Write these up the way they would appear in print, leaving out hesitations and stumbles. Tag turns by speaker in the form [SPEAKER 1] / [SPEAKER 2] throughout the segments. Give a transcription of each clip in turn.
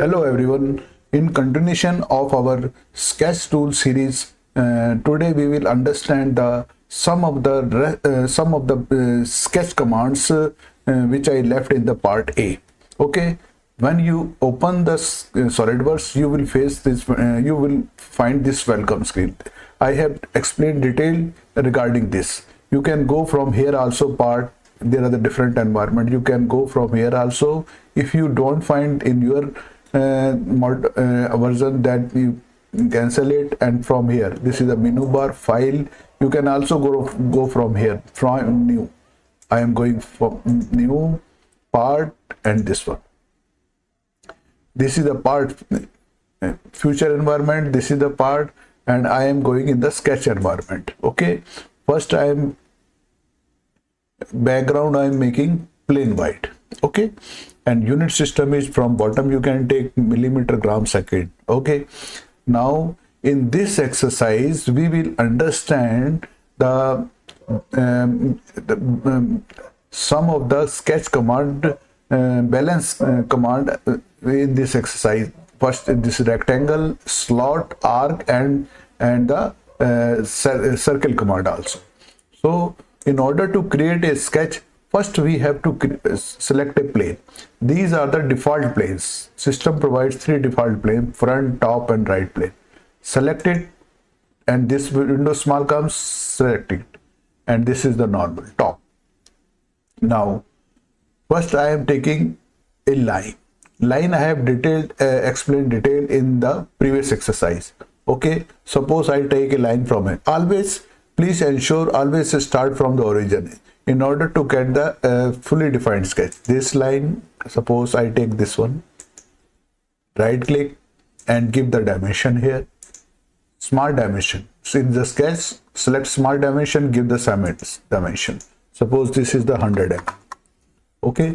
[SPEAKER 1] Hello everyone. In continuation of our sketch tool series, today we will understand the some of the sketch commands which I left in the part A. Okay, when you open the SolidWorks, you will face this. You will find this welcome screen. I have explained detail regarding this. You can go from here also part. There are the different environment. You can go from here also. If you don't find in your version, that you cancel it, and from here, this is the menu bar file. You can also go from here, from new. I am going for new part, and this one. This is the part future environment. This is the part, and I am going in the sketch environment. Okay, first I am background, I am making plain white. Okay, and unit system is from bottom. You can take millimeter, gram, second. Okay, now in this exercise we will understand some of the sketch command, balance command in this exercise. First, this rectangle, slot, arc, and the circle command also. So in order to create a sketch, first we have to select a plane. These are the default planes. System provides 3 default planes: front, top, and right plane. Select it, and this window small comes, select it, and this is the normal top. Now first I am taking a line. I have explained detail in the previous exercise. Okay, suppose I take a line from it. Please ensure always start from the origin in order to get the fully defined sketch. This line, suppose I take this one, right click and give the dimension here, smart dimension. So in the sketch, select smart dimension, give the dimension. Suppose this is the 100 mm. Okay,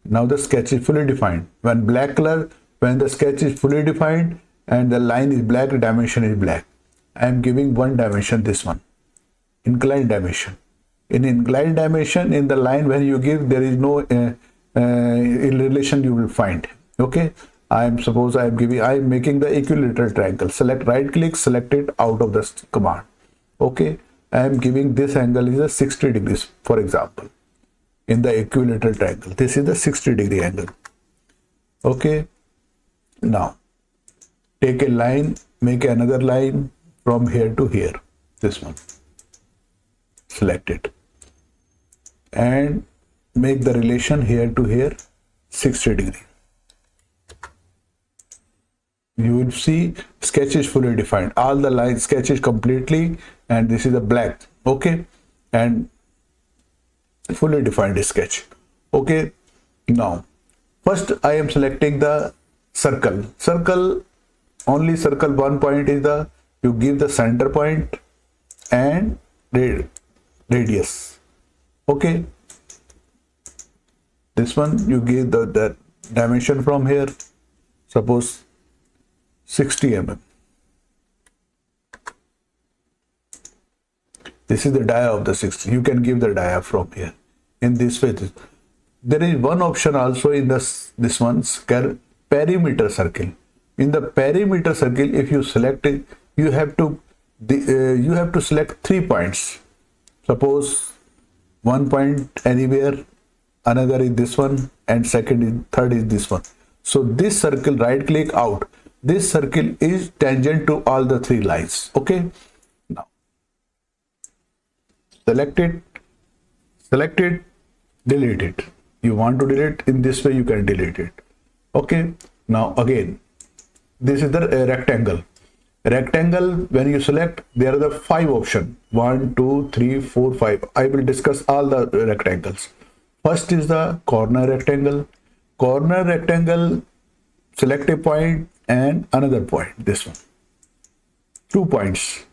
[SPEAKER 1] now the sketch is fully defined. When black color, when the sketch is fully defined and the line is black, dimension is black. I am giving one dimension, this one, inclined dimension. In inclined dimension, in the line when you give, there is no relation you will find. Okay, I am making the equilateral triangle. Select, right click, select it out of the command. Okay, I am giving this angle is a 60 degrees, for example. In the equilateral triangle, this is the 60-degree angle. Okay, now take a line, make another line from here to here, this one, select it, and make the relation here to here 60 degree. You will see sketch is fully defined. All the lines, sketch is completely, and this is a black. Okay, and fully defined sketch. Okay, now first I am selecting the circle. Only circle one point is the, you give the center point and radius. Okay, this one you give the dimension from here, suppose 60 mm. This is the dia of the 60. You can give the dia from here. In this way, there is one option also in this one, perimeter circle. In the perimeter circle, if you select it, you have to select 3 points. Suppose one point anywhere, another is this one, and third is this one. So this circle, right click out. This circle is tangent to all the 3 lines. Okay, now select it, delete it. You want to delete, in this way you can delete it. Okay, now again, this is the rectangle. When you select, there are the 5 options: 1, 2, 3, 4, 5. I will discuss all the rectangles. First is the corner rectangle. Select a point and another point, this one, 2 points,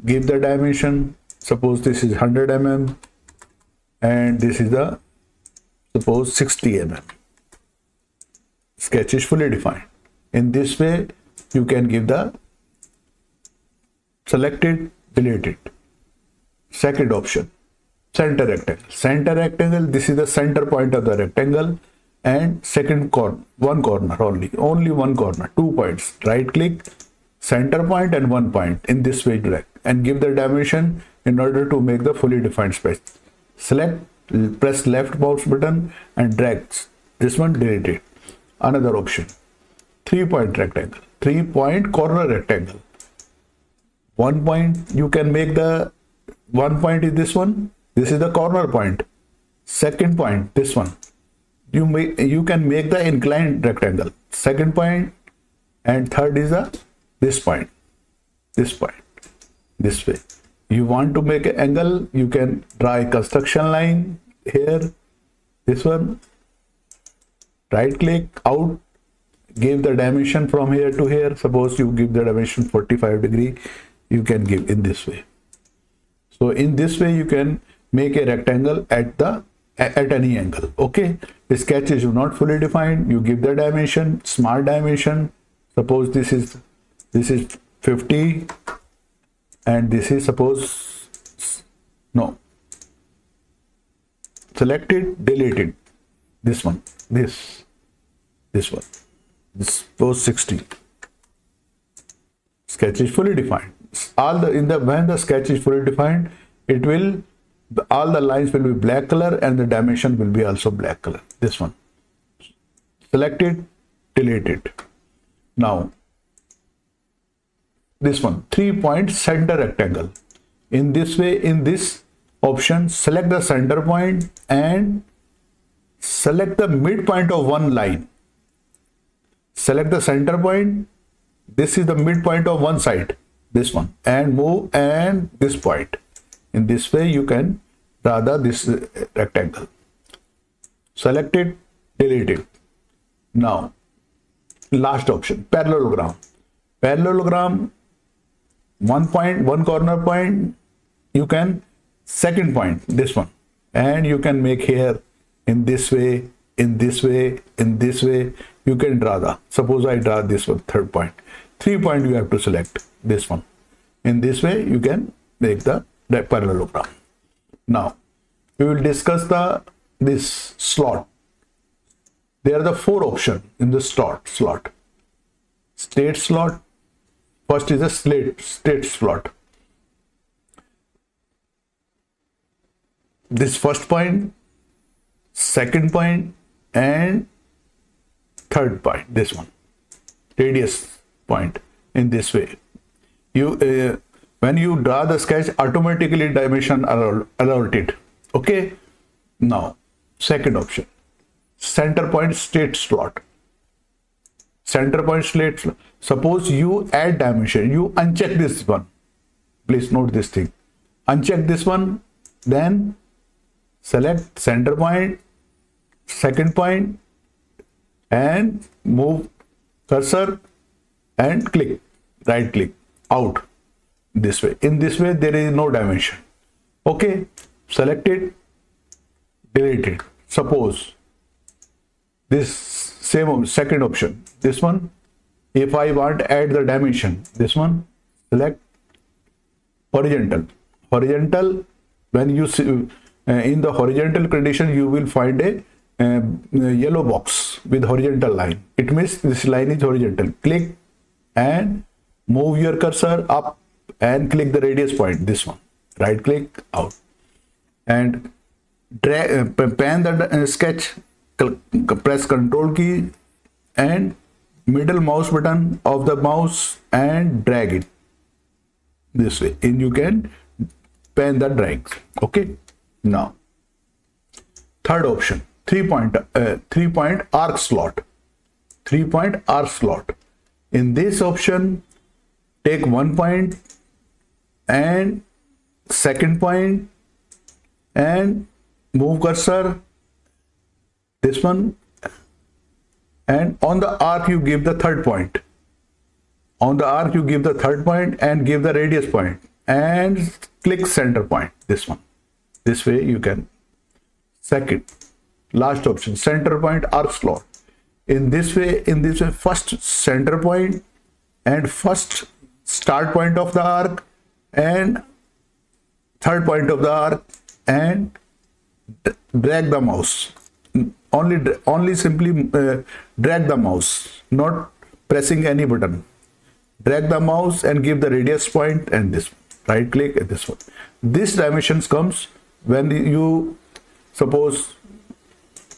[SPEAKER 1] give the dimension. Suppose this is 100 mm and this is the, suppose, 60 mm. Sketch is fully defined. In this way you can give the, select it, delete it. Second option, center rectangle. This is the center point of the rectangle, and second corner, one corner only one corner, 2 points. Right click, center point and 1 point. In this way drag and give the dimension in order to make the fully defined space. Select, press left mouse button and drag this one, delete it. Another option, 3-point rectangle, 3-point corner rectangle. 1 point, you can make the 1 point is this one. This is the corner point. Second point, this one. You can make the inclined rectangle. Second point, and third is this point. This way. You want to make an angle, you can draw a construction line here. This one. Right click, out, give the dimension from here to here. Suppose you give the dimension 45 degree, you can give in this way. So in this way you can make a rectangle at any angle. Okay, the sketch is not fully defined. You give the dimension, smart dimension. Suppose this is 50 and this is select it, delete it. This one, this one, suppose 60. Sketch is fully defined. When the sketch is fully defined, all the lines will be black color and the dimension will be also black color. This one, select it, delete it. Now this one, 3-point center rectangle. In this way, in this option, select the center point and select the midpoint of one line. Select the center point. This is the midpoint of one side, this one, and move and this point. In this way you can draw this rectangle. Select it, delete it. Now last option, parallelogram. 1 point, one corner point, you can second point, this one, and you can make here in this way, in this way, in this way. You can draw suppose I draw this one, third point. 3 point you have to select this one. In this way you can make the parallelogram. Now we will discuss this slot. There are the 4 options in the slot. Straight slot. First is a straight slot. This first point, second point, and third point. This one, radius point. In this way, when you draw the sketch, automatically dimension allotted. Okay. Now second option, center point straight slot. Center point straight slot. Suppose you add dimension, you uncheck this one. Please note this thing. Uncheck this one, then select center point, second point, and move cursor and click, right click, out. This way. In this way there is no dimension. Okay, select it, delete it. Suppose this same second option, this one, if I want to add the dimension, this one, select horizontal. When you see in the horizontal condition, you will find a yellow box with horizontal line. It means this line is horizontal. Click and move your cursor up and click the radius point, this one. Right click, out, and drag, pan the sketch. Press Ctrl key and middle mouse button of the mouse and drag it this way, and you can pan the drag. Okay. Now third option, 3-point arc slot. 3-point arc slot. In this option, take 1 point and second point and move cursor, this one, and on the arc you give the third point. On the arc you give the third point and give the radius point and click center point, this one. This way you can. Second, last option, center point arc slot. In this way, first center point and first start point of the arc and third point of the arc, and drag the mouse only simply drag the mouse, not pressing any button. Drag the mouse and give the radius point and this right click at this one. This dimensions comes when you suppose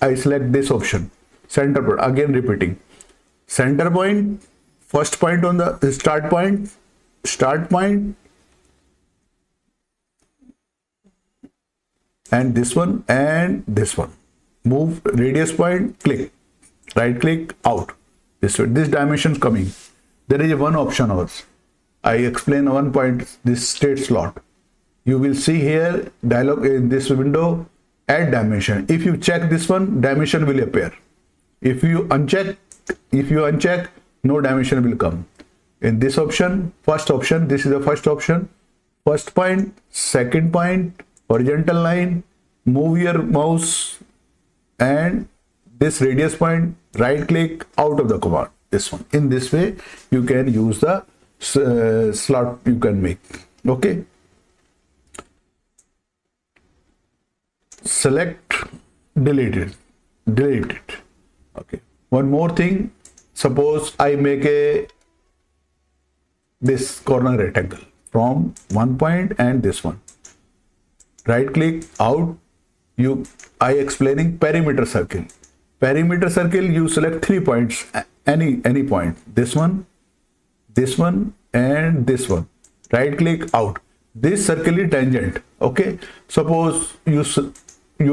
[SPEAKER 1] I select this option, center point, again repeating center point, first point on the start point, and this one and this one. Move radius point, click, right click, out. This dimensions coming. There is one option also. I explain one point, this state slot. You will see here dialog in this window, add dimension. If you check this one, dimension will appear. If you uncheck, no dimension will come. In this option, first option, this is the first option. First point, second point, horizontal line, move your mouse and this radius point, right click, out of the command. This one. In this way, you can use the slot you can make. Okay. Select, delete it. Okay. One more thing. Suppose I make this corner rectangle from one point and this one. Right click, out. I explaining perimeter circle. Perimeter circle, you select 3 points, any point. This one, and this one. Right click, out. This circle is tangent. Okay. Suppose you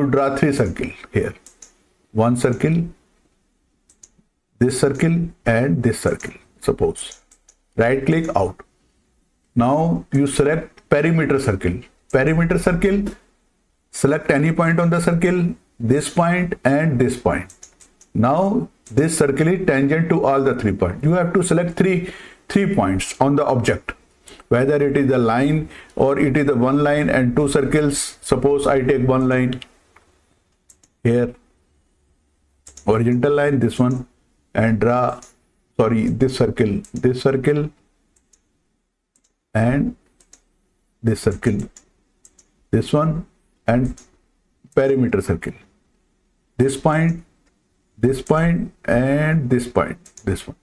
[SPEAKER 1] draw 3 circles here. One circle, this circle, and this circle. Suppose. Right click, out. Now you select perimeter circle. Perimeter circle, select any point on the circle, this point and this point. Now this circle is tangent to all the 3 points. You have to select three points on the object, whether it is a line or it is a one line and 2 circles. Suppose I take one line here, horizontal line, this one, and draw this circle and this circle, this one, and perimeter circle, this point, and this point, this one.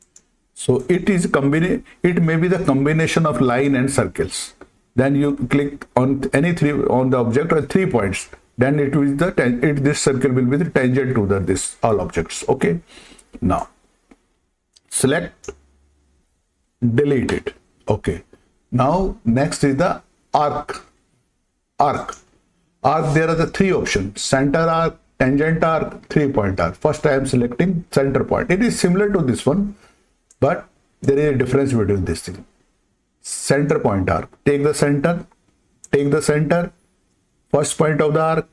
[SPEAKER 1] So it is it may be the combination of line and circles. Then you click on any three on the object or 3 points. Then it will this circle will be the tangent to this all objects. Okay. Now select, delete it. Okay. Now next is the arc. There are the 3 options: center arc, tangent arc, 3-point arc. First I am selecting center point. It is similar to this one, but there is a difference between this thing. Center point arc. Take the center, first point of the arc.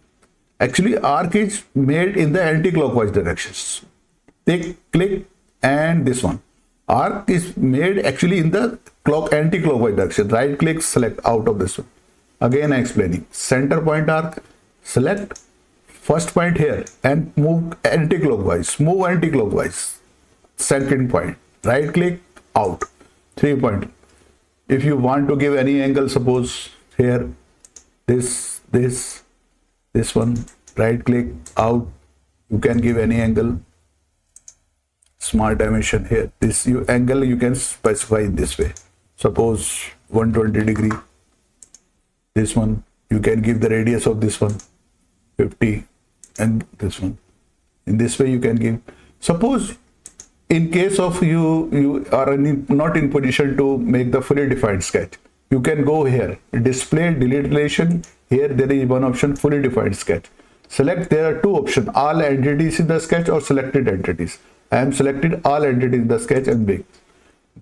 [SPEAKER 1] Actually, arc is made in the anti-clockwise directions. Click, and this one. Arc is made actually in the anti-clockwise direction. Right click, select out of this one. Again, I am explaining. Center point arc, select first point here and move anti-clockwise. Second point, right click, out. 3 point. If you want to give any angle, suppose here, this one, right click, out. You can give any angle. Smart dimension here. This angle you can specify in this way. Suppose 120 degree. This one, you can give the radius of this one 50, and this one. In this way you can give. Suppose in case of you are not in position to make the fully defined sketch, you can go here, display deletion. Here there is one option, fully defined sketch. Select, there are 2 options, all entities in the sketch or selected entities. I am selected all entities in the sketch and make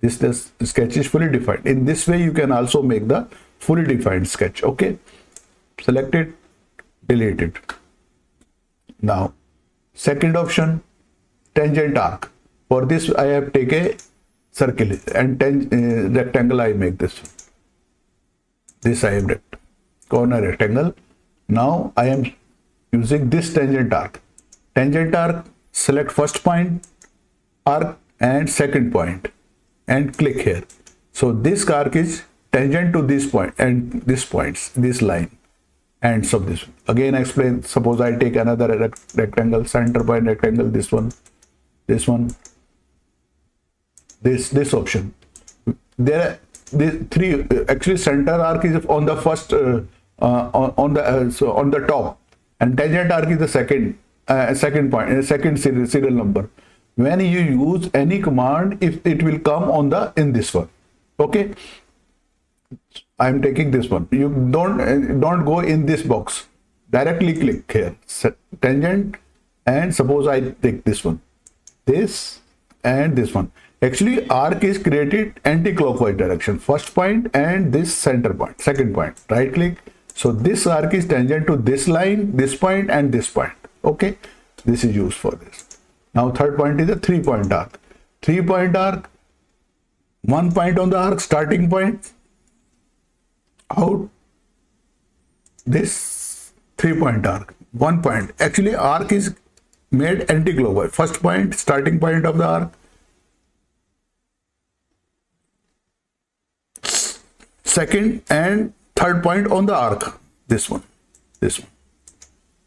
[SPEAKER 1] this sketch is fully defined. In this way you can also make the fully defined sketch. Okay, select it, delete it. Now second option, tangent arc. For this I have taken a circle and rectangle. I make this I am corner rectangle. Now I am using this tangent arc. Select first point arc and second point and click here. So this arc is tangent to this point and this line. ends of this. Again, I explain. Suppose I take another rectangle, center point rectangle, this one, this option. There, the three actually center arc is on the first on the top, and tangent arc is the second point, second serial number. When you use any command, if it will come on the in this one. Okay, I'm taking this one. You don't go in this box. Directly click here, tangent, and suppose I take this one, this and this one. Actually, arc is created anti-clockwise direction. First point and this center point, second point. Right click. So this arc is tangent to this line, this point, and this point. Okay, this is used for this. Now third point is a 3-point arc. 3-point arc. 1 point on the arc, starting point. Out. This 3-point arc. 1 point. Actually, arc is made anti-clockwise. First point, starting point of the arc. Second and third point on the arc. This one.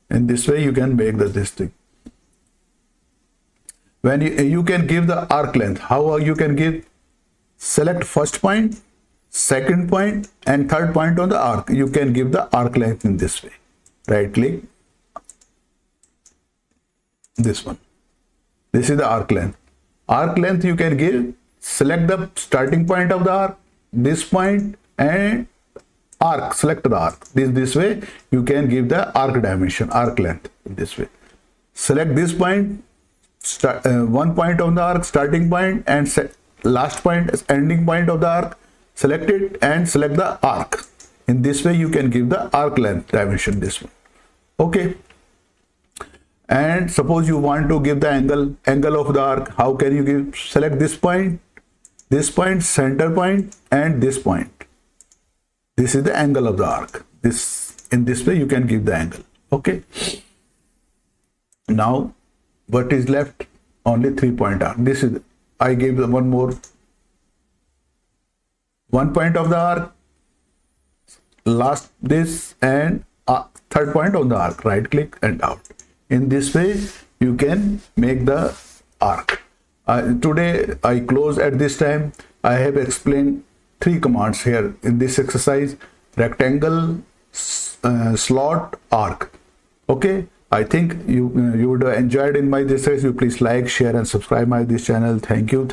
[SPEAKER 1] In this way, you can make this thing. When you can give the arc length. How you can give? Select first point, second point, and third point on the arc. You can give the arc length in this way. Right click. This one. This is the arc length. Arc length you can give. Select the starting point of the arc, this point, and arc. Select the arc. This way you can give the arc dimension, arc length in this way. Select this point, 1 point on the arc, starting point, and last point is ending point of the arc. Select it and select the arc. In this way you can give the arc length dimension, this one. Okay, and suppose you want to give the angle of the arc. How can you give? Select this point, center point, and this point. This is the angle of the arc. In this way you can give the angle. Okay, now what is left? Only 3-point arc. This is, I gave the one more. 1 point of the arc, last this, and third point on the arc. Right click and out. In this way you can make the arc. Today I close at this time. I have explained 3 commands here in this exercise: rectangle, slot, arc. Okay, I think you would have enjoyed in my this exercise. You please like, share, and subscribe my this channel. Thank you.